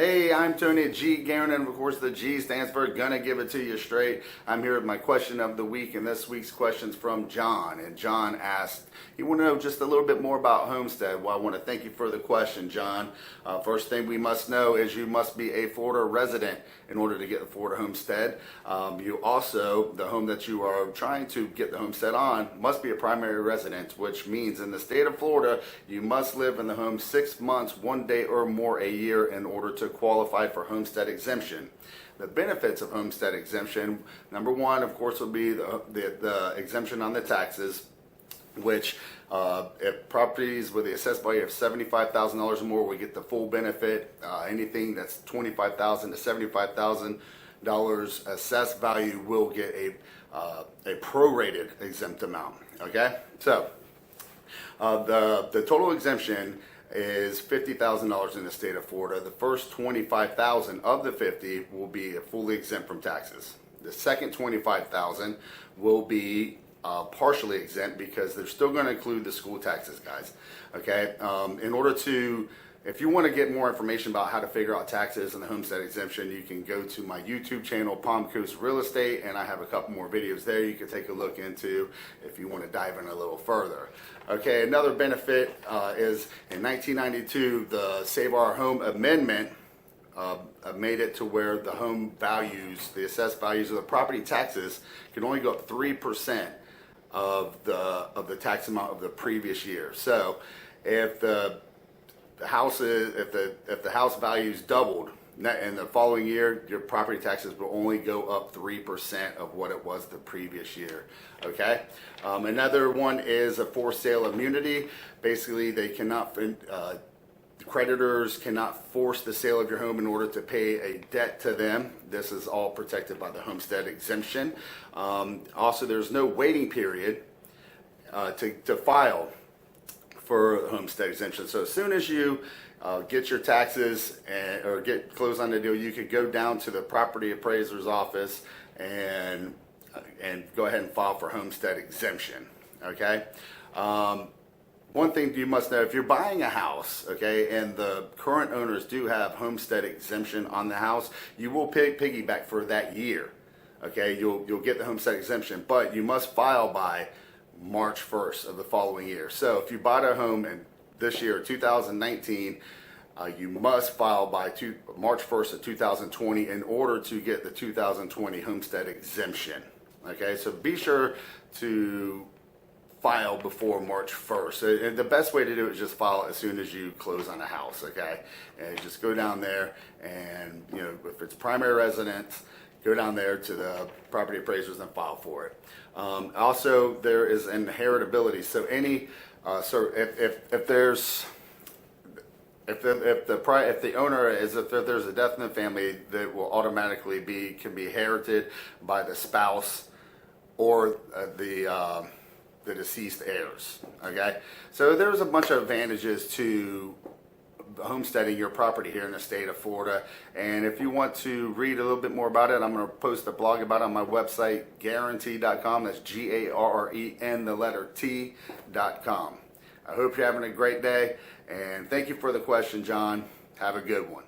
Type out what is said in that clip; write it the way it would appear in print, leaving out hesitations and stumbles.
Hey, I'm Tony at G Guaranteed, and of course the G stands for Gonna Give It To You Straight. I'm here with my question of the week, and this week's question's from John. And John asked, he wanted to know just a little bit more about Homestead. Well, I want to thank you for the question, John. First thing we must know is you must be a Florida resident in order to get the Florida Homestead. You also, the home that you are trying to get the Homestead on must be a primary residence, which means in the state of Florida, you must live in the home 6 months, 1 day or more a year in order to qualify for homestead exemption. The benefits of homestead exemption, number one, of course, will be the exemption on the taxes, which if properties with the assessed value of $75,000 or more, we get the full benefit. Anything that's $25,000 to $75,000 assessed value will get a prorated exempt amount. Okay, so the total exemption is $50,000 in the state of Florida. The first $25,000 of the 50 will be fully exempt from taxes. The second $25,000 will be partially exempt because they're still going to include the school taxes, guys. Okay, in order to, if you want to get more information about how to figure out taxes and the homestead exemption, you can go to my YouTube channel, Palm Coast Real Estate, and I have a couple more videos there you can take a look into if you want to dive in a little further. Okay, another benefit is in 1992, the Save Our Home Amendment made it to where the home values, the assessed values of the property taxes can only go up 3% of the tax amount of the previous year. So if the house values doubled in the following year, your property taxes will only go up 3% of what it was the previous year. Okay. Another one is a for sale immunity. Basically, they cannot. Creditors cannot force the sale of your home in order to pay a debt to them. This is all protected by the homestead exemption. Also, there's no waiting period to file for homestead exemption. So as soon as you get your taxes or get closed on the deal, you could go down to the property appraiser's office and go ahead and file for homestead exemption. Okay. One thing you must know, if you're buying a house, okay, and the current owners do have homestead exemption on the house, you will piggyback for that year. Okay, you'll get the homestead exemption, but you must file by March 1st of the following year. So if you bought a home in this year, 2019, you must file by March 1st of 2020 in order to get the 2020 homestead exemption. Okay, so be sure to file before March 1st. And the best way to do it is just file as soon as you close on a house, okay? And just go down there and, you know, if it's primary residence, go down there to the property appraisers and file for it. Also, there is inheritability. So any, if there's, if the owner is, if there's a death in the family, that will automatically can be inherited by the spouse or the deceased heirs. Okay, so there's a bunch of advantages to homesteading your property here in the state of Florida, and if you want to read a little bit more about it, I'm going to post a blog about it on my website, guarantee.com. That's GARREN the letter T.com. I hope you're having a great day, and thank you for the question, John. Have a good one.